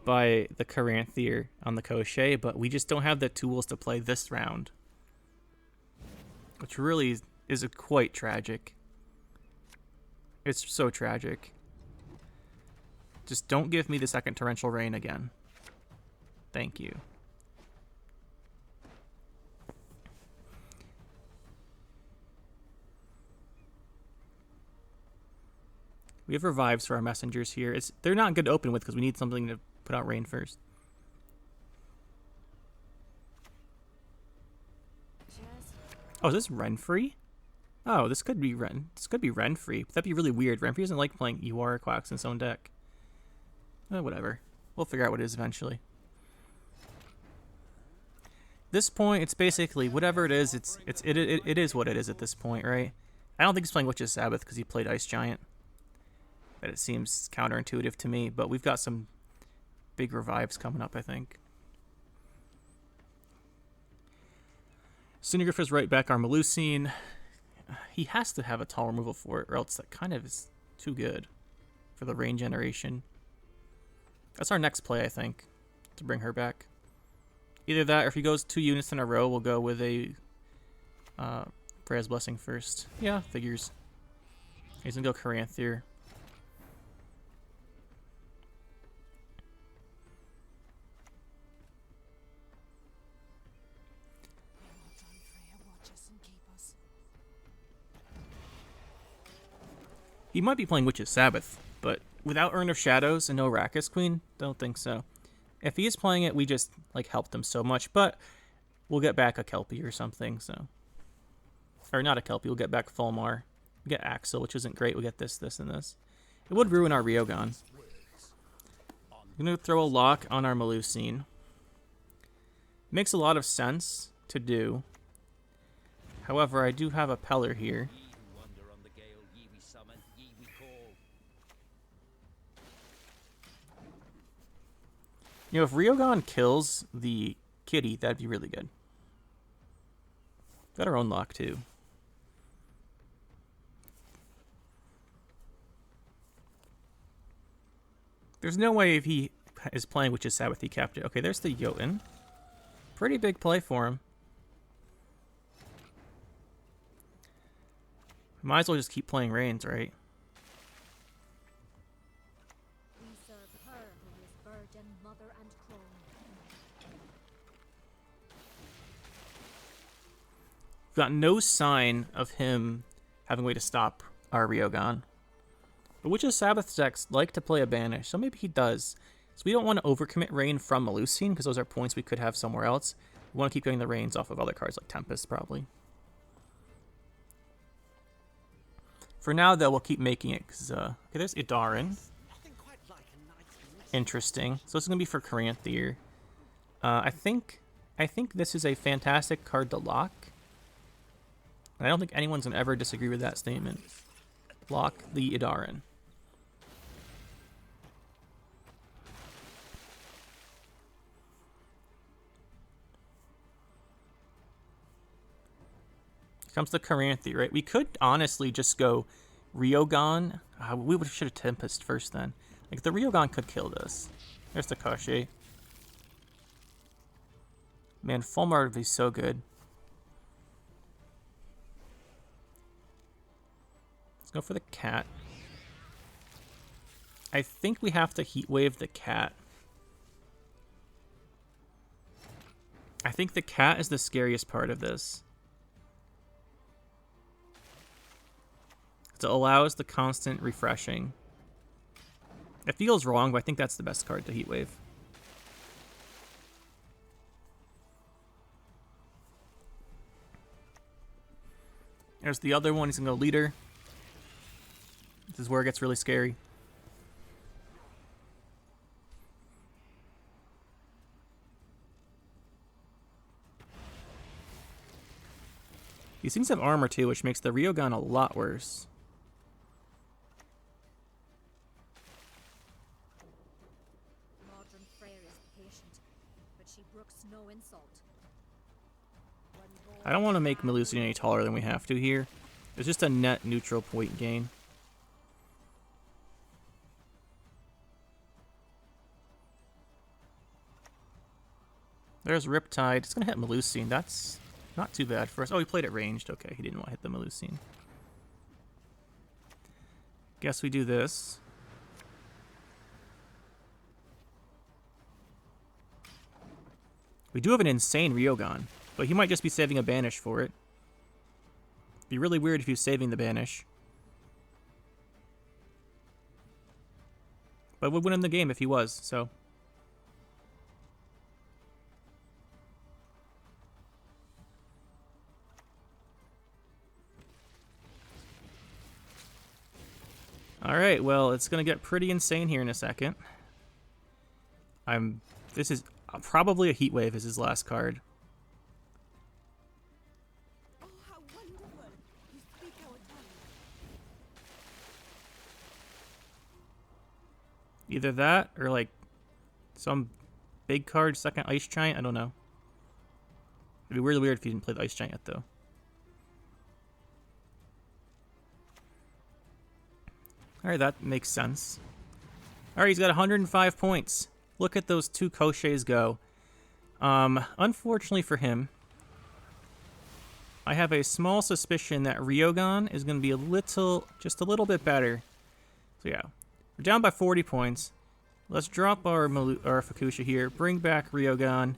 Speaker 1: by the Caranthir on the Koshchey, but we just don't have the tools to play this round. Which really is quite tragic. It's so tragic. Just don't give me the second Torrential Rain again. Thank you. We have revives for our messengers here. They're not good to open with because we need something to put out rain first. Oh, is this Renfree? Oh, this could be Renfree. That'd be really weird. Renfree doesn't like playing UR Quacks in his own deck. Whatever. We'll figure out what it is eventually. This point, it's basically whatever it is. It is what it is at this point, right? I don't think he's playing Witch's Sabbath because he played Ice Giant. That it seems counterintuitive to me, but we've got some big revives coming up, I think. Cinegriff is right back our Melusine. He has to have a tall removal for it, or else that kind of is too good for the rain generation. That's our next play, I think, to bring her back. Either that, or if he goes 2 units in a row, we'll go with a Freya's Blessing first. Yeah, figures. He's gonna go Caranthir. He might be playing Witch's Sabbath, but without Urn of Shadows and no Arachas Queen, don't think so. If he is playing it, we just like helped him so much, but we'll get back a Kelpie or something, so. Or not a Kelpie, we'll get back Fulmar. We get Axel, which isn't great. We get this, this, and this. It would ruin our Ryogon. I'm going to throw a lock on our Melusine. Makes a lot of sense to do. However, I do have a Peller here. You know, if Ryogon kills the kitty, that'd be really good. Got our own lock, too. There's no way if he is playing Witch's Sabbath, he kept it. Okay, there's the Jotun. Pretty big play for him. Might as well just keep playing Rains, right? Got no sign of him having a way to stop our Ryogon. But Witch's Sabbath decks like to play a Banish, so maybe he does. So we don't want to overcommit Rain from Melusine, because those are points we could have somewhere else. We want to keep getting the Rains off of other cards like Tempest, probably. For now, though, we'll keep making it, because, okay, there's Idarin. Interesting. So this is going to be for Caranthir. I think this is a fantastic card to lock. I don't think anyone's going to ever disagree with that statement. Lock the Idarin. Here comes the Caranthir, right? We could honestly just go Ryogon. We should have Tempest first then. Like, the Ryogon could kill this. There's the Koshchey. Man, Fulmar would be so good. Let's go for the cat. I think we have to Heat Wave the cat. I think the cat is the scariest part of this. It allows the constant refreshing. It feels wrong, but I think that's the best card to Heat Wave. There's the other one. He's going to go Leader. This is where it gets really scary. These things have armor too, which makes the Ryogon a lot worse. I don't want to make Melusine any taller than we have to here. It's just a net neutral point gain. There's Riptide. It's going to hit Melusine. That's not too bad for us. Oh, he played it ranged. Okay, he didn't want to hit the Melusine. Guess we do this. We do have an insane Ryogan, but he might just be saving a Banish for it. Be really weird if he was saving the Banish. But would win in the game if he was, so. Alright, well, it's going to get pretty insane here in a second. This is probably a Heat Wave is his last card.
Speaker 3: Oh, how wonderful! You speak our tongue.
Speaker 1: Either that or like some big card, second Ice Giant. I don't know. It'd be really weird if he didn't play the Ice Giant yet, though. Alright, that makes sense. Alright, he's got 105 points. Look at those two Koshcheys go. Unfortunately for him, I have a small suspicion that Ryogan is going to be just a little bit better. So yeah, we're down by 40 points. Let's drop our Fukusha here, bring back Ryogan,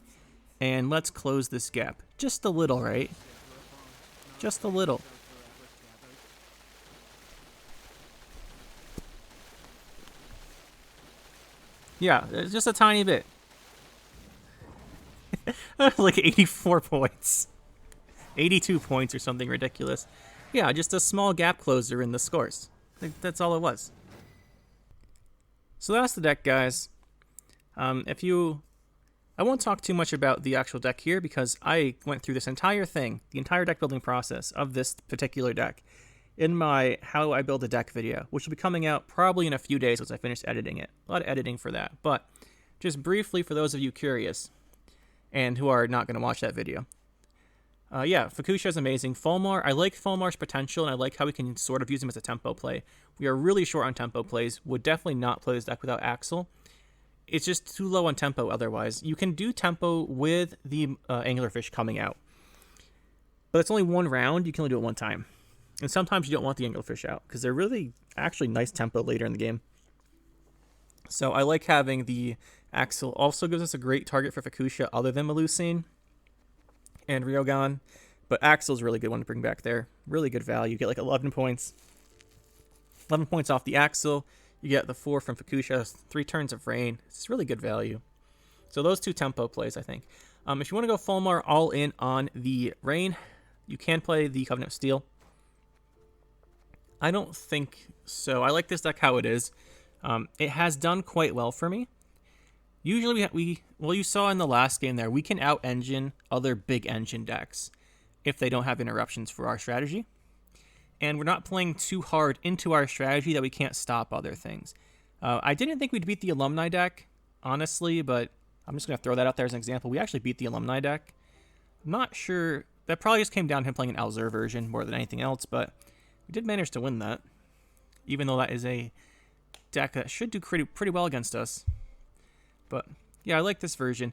Speaker 1: and let's close this gap. Just a little, right? Just a little. Yeah, just a tiny bit. Like 84 points. 82 points or something ridiculous. Yeah, just a small gap closer in the scores. That's all it was. So that's the deck, guys. I won't talk too much about the actual deck here because I went through this entire thing, the entire deck building process of this particular deck, in my How I Build a Deck video, which will be coming out probably in a few days once I finish editing it. A lot of editing for that. But just briefly for those of you curious and who are not going to watch that video. Yeah, Fukusha is amazing. Fulmar, I like Fulmar's potential, and I like how we can sort of use him as a tempo play. We are really short on tempo plays. Would definitely not play this deck without Axel. It's just too low on tempo otherwise. You can do tempo with the Anglerfish coming out. But it's only one round. You can only do it one time. And sometimes you don't want the Anglerfish out because they're really actually nice tempo later in the game. So I like having the Axel. Also gives us a great target for Fukusha other than Melusine and Ryogan. But Axel's a really good one to bring back there. Really good value. You get like 11 points. 11 points off the Axel. You get the 4 from Fukusha. 3 turns of rain. It's really good value. So those two tempo plays, I think. If you want to go Fulmar all in on the rain, you can play the Covenant of Steel. I don't think so. I like this deck how it is. It has done quite well for me. Usually well, you saw in the last game there, we can out-engine other big engine decks if they don't have interruptions for our strategy. And we're not playing too hard into our strategy that we can't stop other things. I didn't think we'd beat the Alumni deck, honestly, but I'm just going to throw that out there as an example. We actually beat the Alumni deck. I'm not sure. That probably just came down to him playing an Alzur version more than anything else, but we did manage to win that, even though that is a deck that should do pretty well against us. But yeah, I like this version.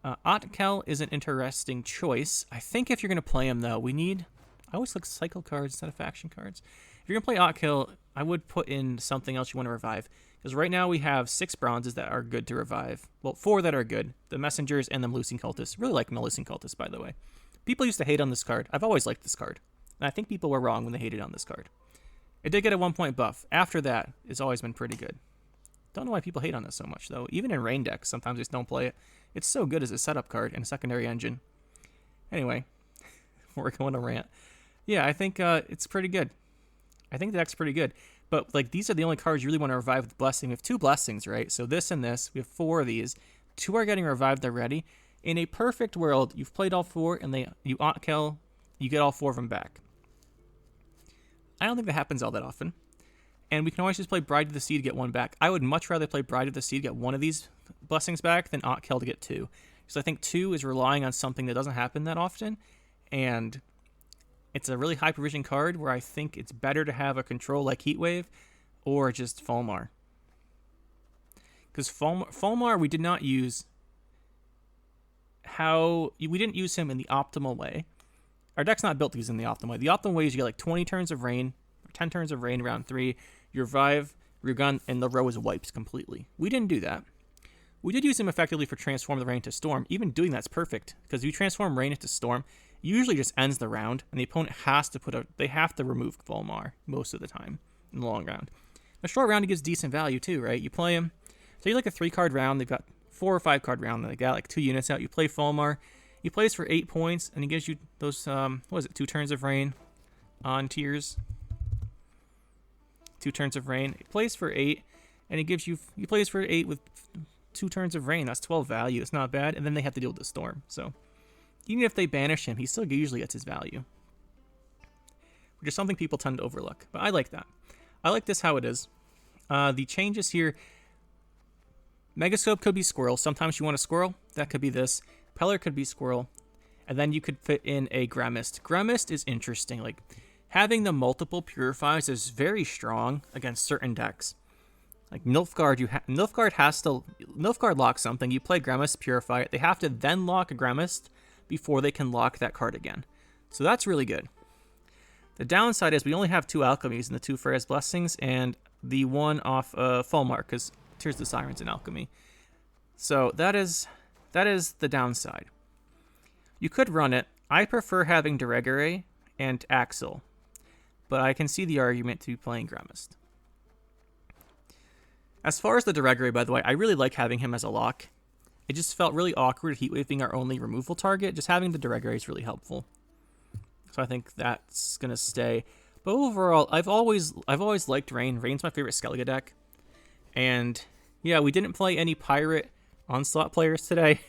Speaker 1: Otkel is an interesting choice. I think if you're going to play him, though, I always look cycle cards instead of faction cards. If you're going to play Otkel, I would put in something else you want to revive. Because right now we have 6 bronzes that are good to revive. Well, 4 that are good. The Messengers and the Melusine Cultists. Really like Melusine Cultists, by the way. People used to hate on this card. I've always liked this card. And I think people were wrong when they hated on this card. It did get a 1-point buff. After that, it's always been pretty good. Don't know why people hate on this so much, though. Even in rain decks, sometimes they just don't play it. It's so good as a setup card and a secondary engine. Anyway, we're going to rant. Yeah, I think it's pretty good. I think the deck's pretty good. But like these are the only cards you really want to revive with Blessing. We have 2 Blessings, right? So this and this. We have 4 of these. 2 are getting revived already. In a perfect world, you've played all 4 and you Otkel, you get all 4 of them back. I don't think that happens all that often. And we can always just play Bride of the Sea to get 1 back. I would much rather play Bride of the Sea to get 1 of these Blessings back than Otkel to get 2. Because I think 2 is relying on something that doesn't happen that often. And it's a really high provision card where I think it's better to have a control like Heatwave or just Fulmar. Because Fulmar we did not use we didn't use him in the optimal way. Our deck's not built to use him in the optimal way. The optimal way is you get like 20 turns of rain, 10 turns of rain round 3, you revive, regun, and the row is wiped completely. We didn't do that. We did use him effectively for transform the rain to storm. Even doing that's perfect, because if you transform rain into storm, it usually just ends the round, and the opponent has to they have to remove Volmar most of the time in the long round. The short round, he gives decent value too, right? You play him, so you like a 3-card round, they've got 4 or 5 card round, they got like 2 units out, you play Volmar, he plays for 8 points, and he gives you those, 2 turns of rain on tiers. 2 turns of rain. He plays for 8, and he plays for 8 with 2 turns of rain. That's 12 value. It's not bad. And then they have to deal with the storm. So even if they banish him, he still usually gets his value, which is something people tend to overlook. But I like that. I like this how it is. The changes here, Megascope could be Squirrel. Sometimes you want a Squirrel. That could be this. Peller could be Squirrel. And then you could fit in a Gremist. Gremist is interesting. Like, having the multiple purifiers is very strong against certain decks. Like Nilfgaard, Nilfgaard locks something. You play Gremist, purify it. They have to then lock a Gremist before they can lock that card again. So that's really good. The downside is we only have 2 alchemies in the 2 Freya's Blessings and the 1 off Fulmar, because Tears of the Sirens in alchemy. So that is the downside. You could run it. I prefer having Deregere and Axel, but I can see the argument to be playing Gremist. As far as the Deregere, by the way, I really like having him as a lock. It just felt really awkward Heatwave being our only removal target. Just having the Deregere is really helpful. So I think that's gonna stay. But overall, I've always liked Rain. Rain's my favorite Skellige deck. And yeah, we didn't play any Pirate Onslaught players today.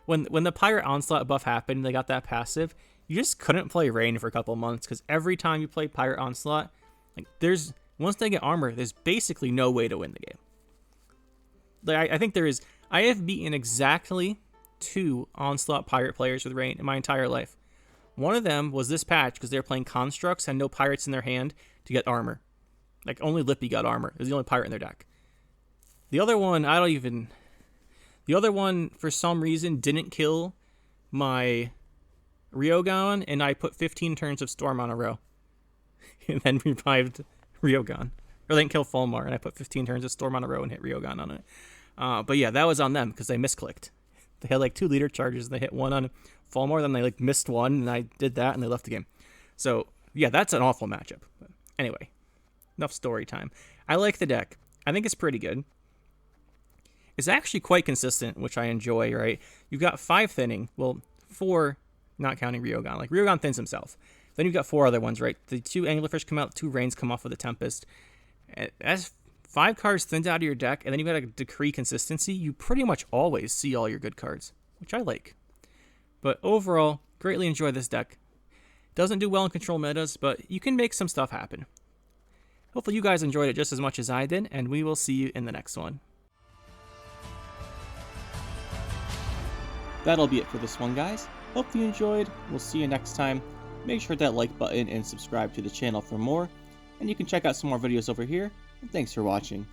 Speaker 1: When the Pirate Onslaught buff happened, they got that passive. You just couldn't play Rain for a couple months because every time you play Pirate Onslaught, like once they get armor, there's basically no way to win the game. Like I think there is. I have beaten exactly 2 Onslaught Pirate players with Rain in my entire life. One of them was this patch because they were playing Constructs and no pirates in their hand to get armor. Like only Lippy got armor. It was the only pirate in their deck. The other one, The other one, for some reason, didn't kill my Ryogon, and I put 15 turns of Storm on a row. And then revived Ryogon. Or they didn't kill Fulmar, and I put 15 turns of Storm on a row and hit Ryogon on it. But yeah, that was on them, because they misclicked. They had like 2 leader charges, and they hit 1 on Fulmar, then they like missed 1, and I did that, and they left the game. So, yeah, that's an awful matchup. But anyway, enough story time. I like the deck. I think it's pretty good. It's actually quite consistent, which I enjoy, right? You've got 5 thinning. Well, 4, not counting Ryogon. Like, Ryogon thins himself. Then you've got 4 other ones, right? The 2 Anglerfish come out, 2 Rains come off of the Tempest. As 5 cards thinned out of your deck, and then you've got a Decree consistency, you pretty much always see all your good cards, which I like. But overall, greatly enjoy this deck. Doesn't do well in control metas, but you can make some stuff happen. Hopefully you guys enjoyed it just as much as I did, and we will see you in the next one. That'll be it for this one, guys. Hope you enjoyed. We'll see you next time. Make sure to hit that like button and subscribe to the channel for more. And you can check out some more videos over here. And thanks for watching.